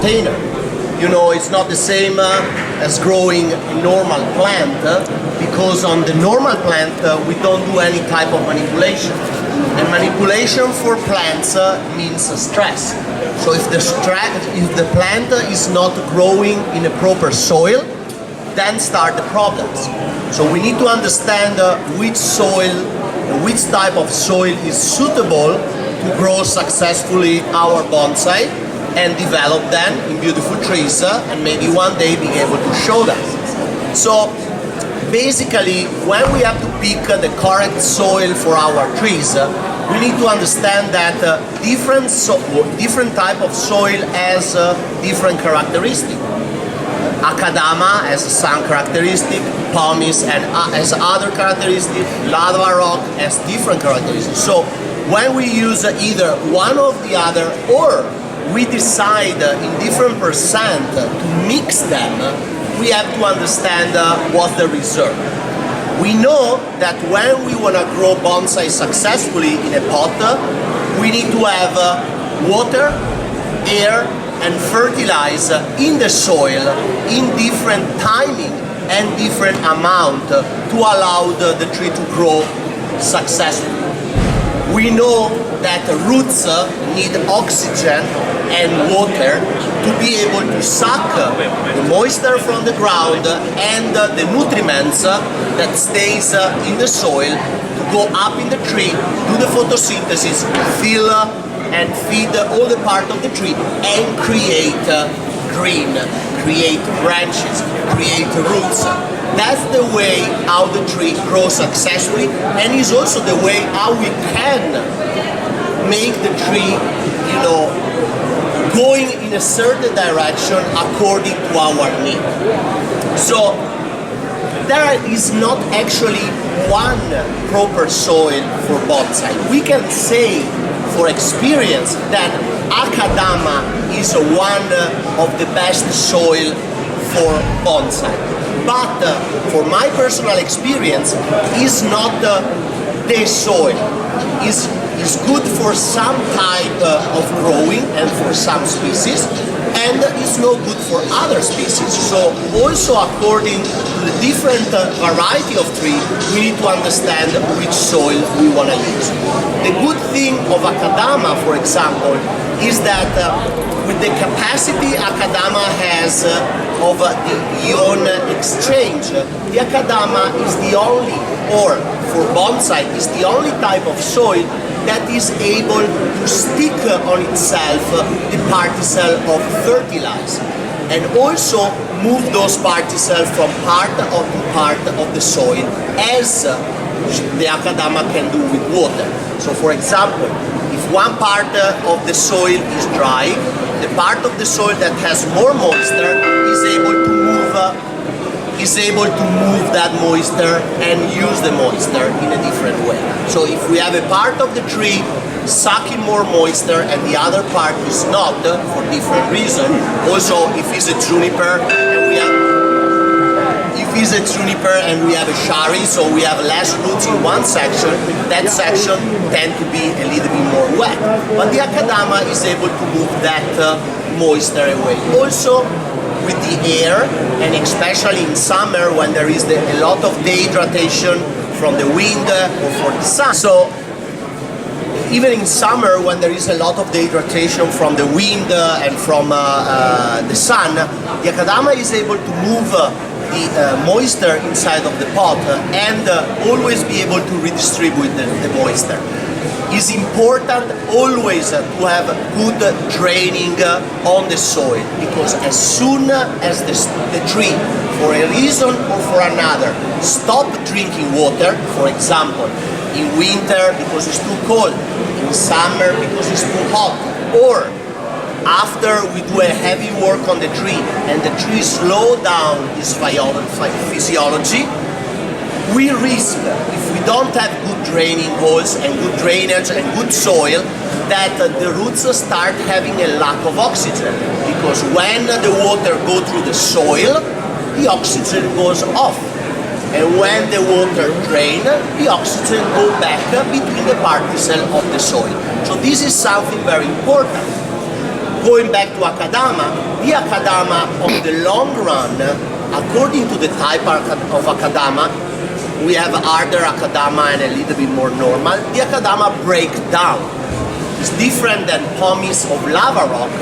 container. You know, it's not the same as growing a normal plant, because on the normal plant we don't do any type of manipulation. And manipulation for plants means stress. So if the plant is not growing in a proper soil, then start the problems. So we need to understand which soil, which type of soil is suitable to grow successfully our bonsai and develop them in beautiful trees and maybe one day being able to show them. So basically, when we have to pick the correct soil for our trees, we need to understand that different type of soil has different characteristics. Akadama has some characteristic, pumice has other characteristics, lava rock has different characteristics. So when we use either one or the other, or we decide in different percent to mix them, we have to understand what's the result. We know that when we want to grow bonsai successfully in a pot, we need to have water, air, and fertilize in the soil in different timing and different amount to allow the tree to grow successfully. We know that roots need oxygen and water to be able to suck the moisture from the ground and the nutriments that stays in the soil to go up in the tree, do the photosynthesis, fill and feed all the part of the tree and create green, create branches, create roots. That's the way how the tree grows successfully, and is also the way how we can make the tree, you know, going in a certain direction according to our need. So there is not actually one proper soil for bonsai. We can say for experience that Akadama is one of the best soil for bonsai. But for my personal experience, is not the soil. Is good for some type of growing and for some species, and is no good for other species. So also according to the different variety of tree, we need to understand which soil we want to use. The good thing of Akadama, for example, is that with the capacity Akadama has of the ion exchange, the Akadama is the only, or for bonsai, is the only type of soil that is able to stick on itself the particle of fertilizer and also move those particles from part of the soil as the Akadama can do with water. So for example, if one part of the soil is dry, the part of the soil that has more moisture is able to move that moisture and use the moisture in a different way. So if we have a part of the tree sucking more moisture and the other part is not, for different reasons, also if it's a juniper and we have a shari, so we have less roots in one section, that section tend to be a little bit more wet. But the Akadama is able to move that moisture away. Also, with the air, and especially in summer when there is a lot of dehydration from the wind or from the sun. So even in summer when there is a lot of dehydration from the wind and from the sun, the Akadama is able to move the moisture inside of the pot and always be able to redistribute the moisture. It's important always to have good draining on the soil, because as soon as the tree, for a reason or for another, stop drinking water, for example, in winter because it's too cold, in summer because it's too hot, or after we do a heavy work on the tree and the tree slow down its physiology, we risk, if we don't have good draining holes and good drainage and good soil, that the roots start having a lack of oxygen, because when the water goes through the soil, the oxygen goes off. And when the water drains, the oxygen goes back between the particles of the soil. So this is something very important. Going back to Akadama, the Akadama on the long run, according to the type of Akadama, we have harder Akadama and a little bit more normal. The Akadama break down. It's different than pomace of lava rock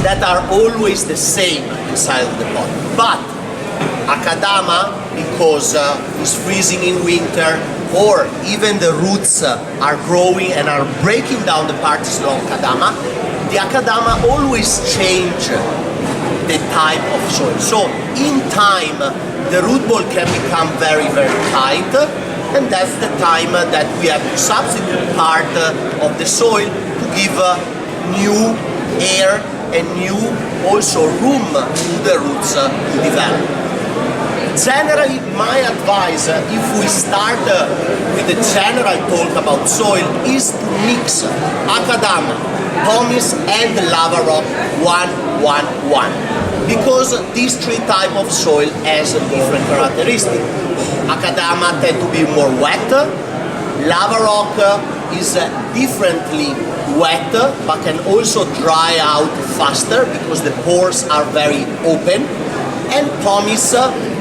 that are always the same inside of the pot. But Akadama, because it's freezing in winter, or even the roots are growing and are breaking down the particles of Akadama, the Akadama always change the type of soil. So in time, the root ball can become very, very tight, and that's the time that we have to substitute part of the soil to give new air and new also room to the roots to develop. Generally, my advice, if we start with the general talk about soil, is to mix Akadama, pomace and lava rock 1-1-1. Because these three types of soil has a different characteristic. Akadama tend to be more wet, lava rock is differently wet but can also dry out faster because the pores are very open, and pomace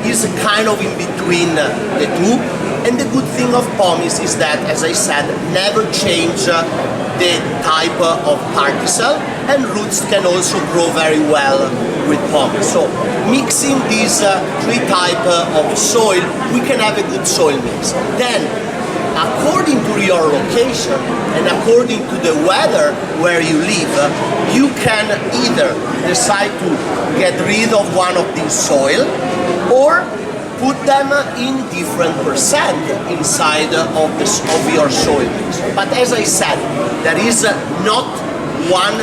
is kind of in between the two. And the good thing of pomace is that, as I said, never change the type of particle, and roots can also grow very well with pomace. So mixing these three types of soil, we can have a good soil mix. Then, according to your location and according to the weather where you live, you can either decide to get rid of one of these soil or put them in different percent inside of your soil mix. But as I said, there is not one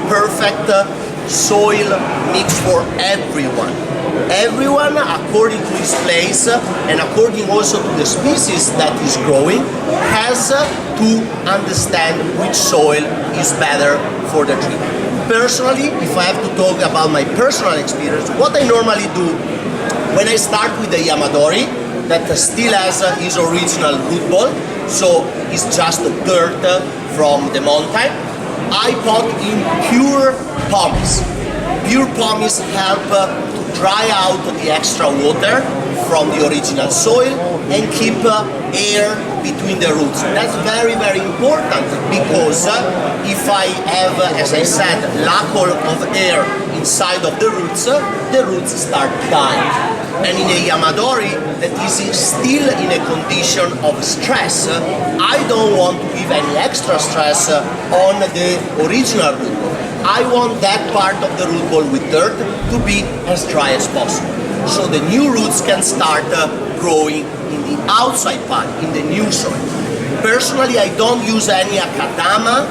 perfect soil mix for everyone. Everyone, according to his place and according also to the species that is growing, has to understand which soil is better for the tree. Personally, if I have to talk about my personal experience, what I normally do when I start with the Yamadori, that still has his original root ball, so it's just dirt from the mountain, I pot in pure pomace. Pure pomace help to dry out the extra water from the original soil and keep air between the roots. That's very, very important because if I have, as I said, lack of air inside of the roots start dying. And in a Yamadori that is still in a condition of stress, I don't want to give any extra stress on the original root ball. I want that part of the root ball with dirt to be as dry as possible. So the new roots can start growing in the outside part, in the new soil. Personally, I don't use any Akadama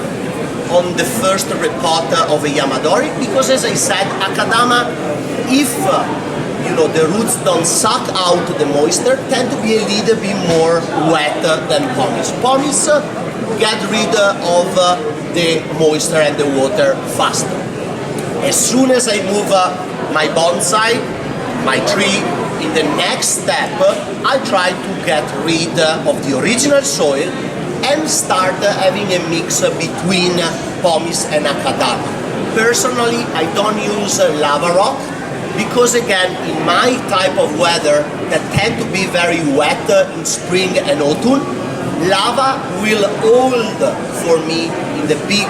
on the first repot of a Yamadori because, as I said, Akadama, if the roots don't suck out the moisture, tend to be a little bit more wet than pomace. Pomace get rid of the moisture and the water faster. As soon as I move my bonsai, my tree, in the next step, I try to get rid of the original soil and start having a mix between pomace and Akadama. Personally, I don't use lava rock because, again, in my type of weather that tend to be very wet in spring and autumn, lava will hold for me in the big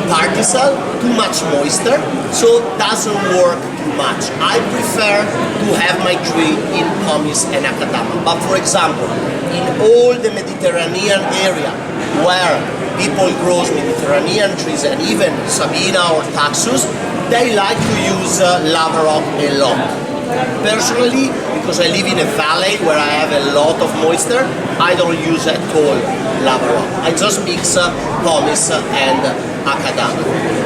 particle too much moisture, so it doesn't work too much. I prefer to have my tree in pomace and Akadama. But for example, in all the Mediterranean area where people grow Mediterranean trees and even Sabina or Taxus, they like to use lava rock a lot. Personally, because I live in a valley where I have a lot of moisture, I don't use at all lava rock. I just mix pomace and Akadama.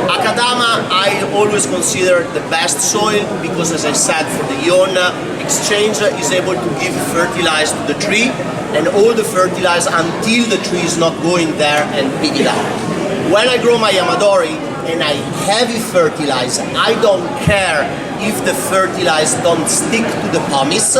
Akadama I always consider the best soil because, as I said, for the ion exchange is able to give fertilizer to the tree, and all the fertilizer until the tree is not going there and pick it up. When I grow my Yamadori and I heavy fertilize, I don't care if the fertilizer don't stick to the pomace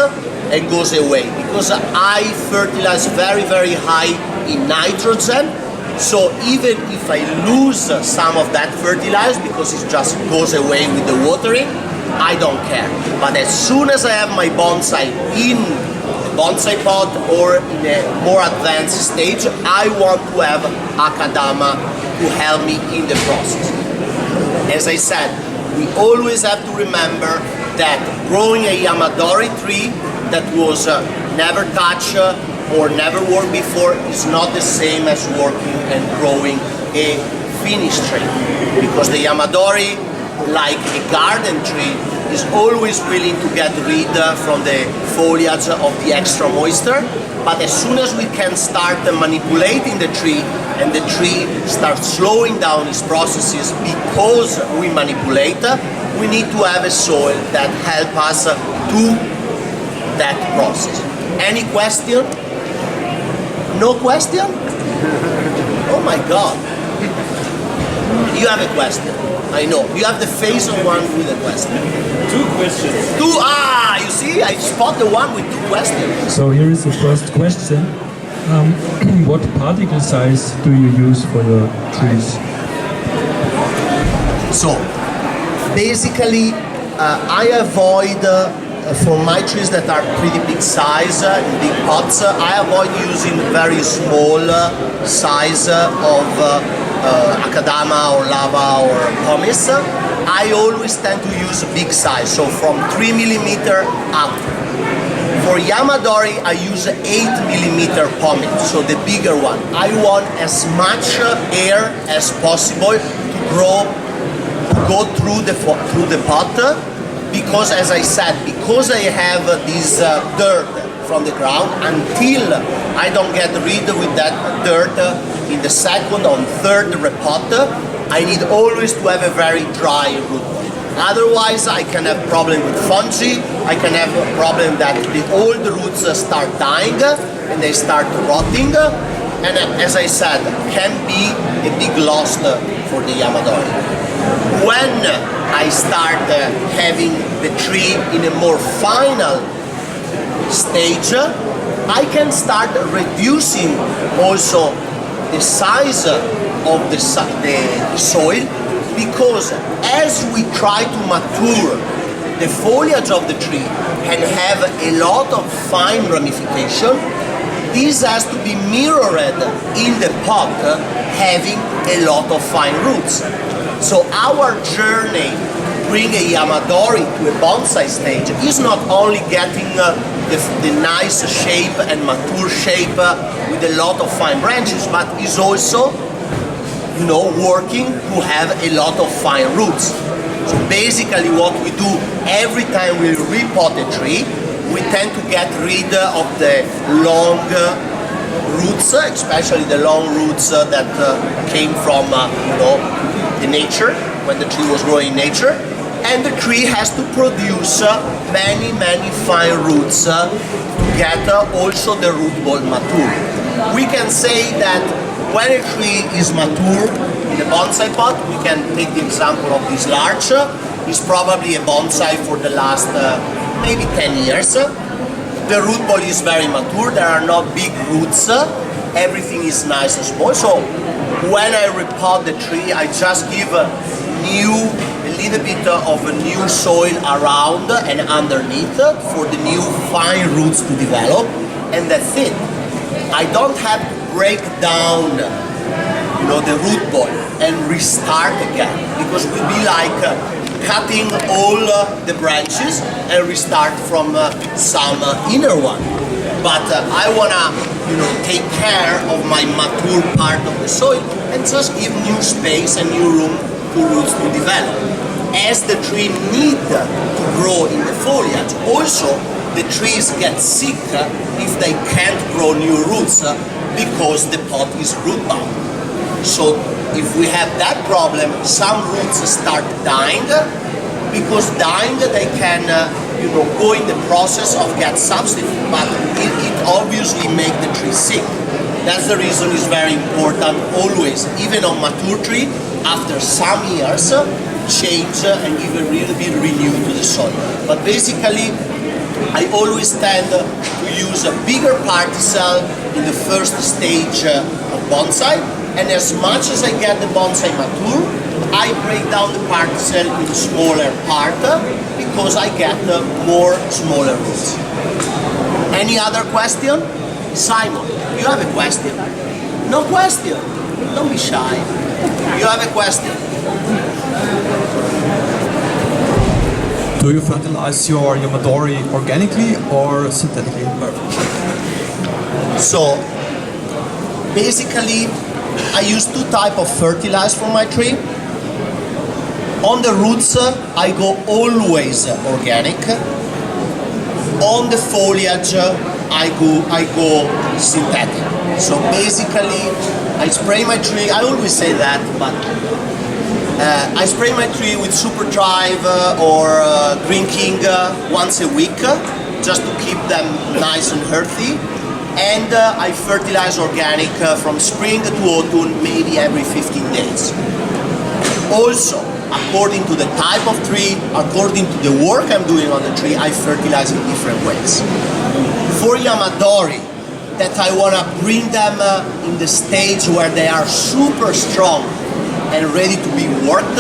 and goes away, because I fertilize very, very high in nitrogen, So even if I lose some of that fertilizer because it just goes away with the watering, I don't care. But as soon as I have my bonsai in a bonsai pot or in a more advanced stage, I want to have Akadama to help me in the process. As I said, we always have to remember that growing a Yamadori tree that was never touched or never worked before is not the same as working and growing a finished tree. Because the Yamadori, like a garden tree, is always willing to get rid from the foliage of the extra moisture, but as soon as we can start manipulating the tree and the tree starts slowing down its processes because we manipulate, we need to have a soil that helps us to that process. Any question? No question? Oh my God. You have a question. I know. You have the face of one with a question. 2 questions. You see, I spot the one with 2 questions. So here is the first question. What particle size do you use for your trees? So, basically, I avoid, for my trees that are pretty big size, in big pots, I avoid using very small size of Akadama or lava or pumice. I always tend to use big size, so from 3 millimeter up. For Yamadori, I use 8 millimeter pumice, so the bigger one. I want as much air as possible to go through the pot, because as I said, because I have this dirt from the ground, until I don't get rid with that dirt in the second or third repot, I need always to have a very dry root ball. Otherwise, I can have problem with fungi. I can have a problem that the old roots start dying and they start rotting. And as I said, can be a big loss for the Yamadori. When I start having the tree in a more final stage, I can start reducing also the size of the soil, because as we try to mature the foliage of the tree and have a lot of fine ramification, this has to be mirrored in the pot having a lot of fine roots. So our journey to bring a Yamadori to a bonsai stage is not only getting the nice shape and mature shape with a lot of fine branches, but is also, working to have a lot of fine roots. So basically what we do every time we repot a tree, we tend to get rid of the long roots, especially the long roots that came from the nature, when the tree was growing in nature, and the tree has to produce many fine roots to get also the root ball mature. We can say that when a tree is mature in a bonsai pot, we can take the example of this larch. It's probably a bonsai for the last maybe 10 years. The root ball is very mature, there are not big roots, everything is nice and small. So when I repot the tree, I just give a little bit of a new soil around and underneath for the new fine roots to develop, and that's it. I don't have to break down the root ball and restart again, because it would be like cutting all the branches and restart from some inner one. But I wanna take care of my mature part of the soil and just give new space and new room for roots to develop. As the tree need to grow in the foliage, also the trees get sick if they can't grow new roots because the pot is root bound. So if we have that problem, some roots start dying, because dying they can go in the process of get substitute, but it obviously make the tree sick. That's the reason it's very important always, even on mature tree, after some years, change and give a little bit renew to the soil. But basically, I always tend to use a bigger particles in the first stage of bonsai, and as much as I get the bonsai mature, I break down the parcel into smaller part because I get more smaller roots. Any other question? Simon, you have a question? No question. Don't be shy. You have a question? Do you fertilize your Yamadori organically or synthetically? So basically I use two types of fertilizer for my tree. On the roots I go always organic. On the foliage I go synthetic. So basically I spray my tree, I always say that, but I spray my tree with Super Drive or Green King once a week, just to keep them nice and healthy. And I fertilize organic from spring to autumn, maybe every 15 days. Also, according to the type of tree, according to the work I'm doing on the tree, I fertilize in different ways. For Yamadori, that I want to bring them in the stage where they are super strong and ready to be worked,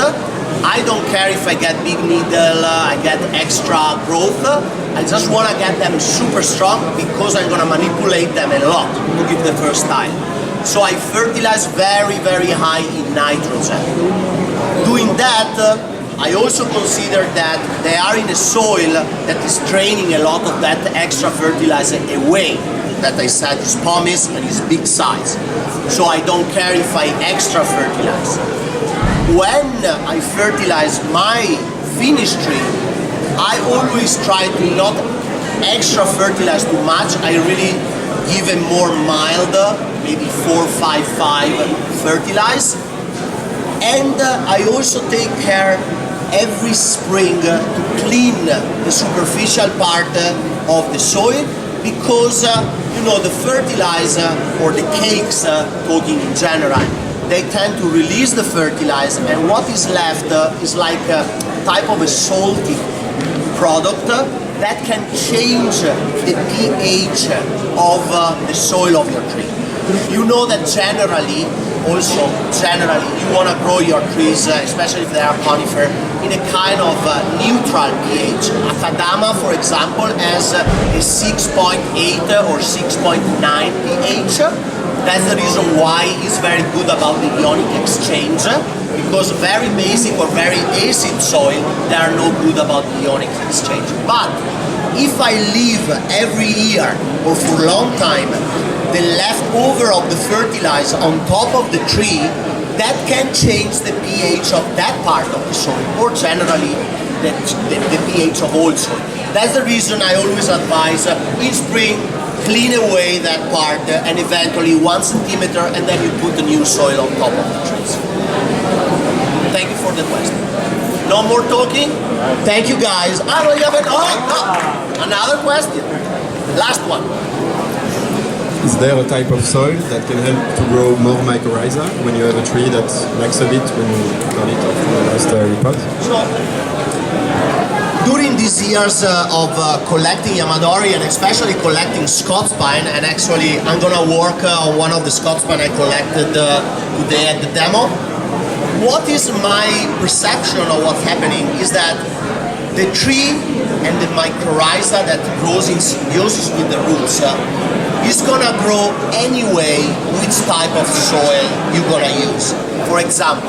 I don't care if I get big needle, I get extra growth. I just want to get them super strong because I'm going to manipulate them a lot to give the first time. So I fertilize very, very high in nitrogen. Doing that, I also consider that they are in a soil that is draining a lot of that extra fertilizer away. That I said is pumice and is big size. So I don't care if I extra fertilize. When I fertilize my finished tree, I always try to not extra fertilize too much. I really give a more mild, maybe 4-5-5 fertilize. And I also take care every spring to clean the superficial part of the soil, because you know, the fertilizer or the cakes, talking in general, they tend to release the fertilizer, and what is left is like a type of a salty product that can change the pH of the soil of your tree. You know that generally you want to grow your trees, especially if they are conifer, in a kind of neutral pH. Akadama, for example, has a 6.8 or 6.9 pH. That's the reason why it's very good about the ionic exchange, because very basic or very acid soil, they are no good about the ionic exchange. But if I leave every year or for a long time the leftover of the fertilizer on top of the tree, that can change the pH of that part of the soil, or generally the pH of all soil. That's the reason I always advise in spring, clean away that part and eventually 1 centimeter, and then you put the new soil on top of the trees. Thank you for the question. No more talking? Thank you guys. I don't have another question. Last one. Is there a type of soil that can help to grow more mycorrhiza when you have a tree that lacks a bit when you cut it off the last repot? So, during these years of collecting Yamadori and especially collecting Scots pine, and actually I'm gonna work on one of the Scots pine I collected today at the demo, what is my perception of what's happening is that the tree and the mycorrhiza that grows in symbiosis with the roots is gonna grow anyway which type of soil you're gonna use. For example,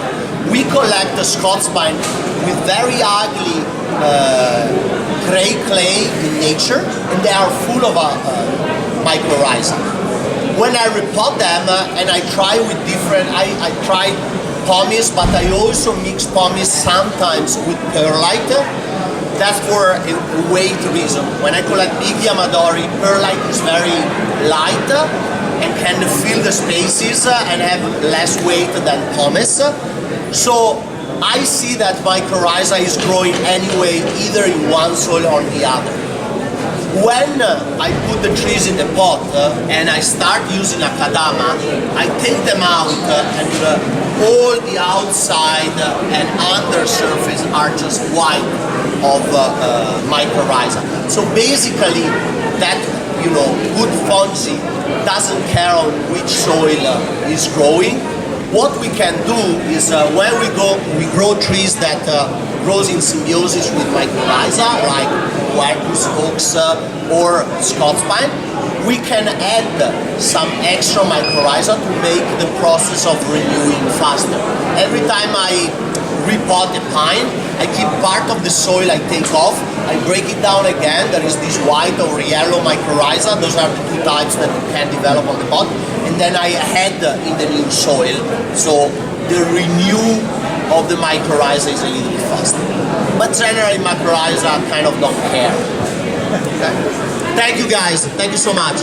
we collect the Scots pine with very ugly gray clay in nature, and they are full of mycorrhiza. When I repot them and I try with different, I tried pumice, but I also mix pumice sometimes with perlite. That's for a weight reason. When I collect big Yamadori, perlite is very light and can fill the spaces and have less weight than pumice. So I see that mycorrhiza is growing anyway, either in one soil or the other. When I put the trees in the pot and I start using Akadama, I take them out and all the outside and under surface are just white of mycorrhiza. So basically that, good fungi doesn't care on which soil is growing. what we can do is when we grow trees that grows in symbiosis with mycorrhiza, like Quercus, oaks, or Scots pine, we can add some extra mycorrhiza to make the process of renewing faster. Every time I repot a pine, I keep part of the soil I take off, I break it down again, there is this white or yellow mycorrhiza, those are the two types that you can develop on the pot, and then I add in the new soil, so the renew of the mycorrhiza is a little bit faster. But generally mycorrhiza kind of don't care. Okay. Thank you guys, thank you so much.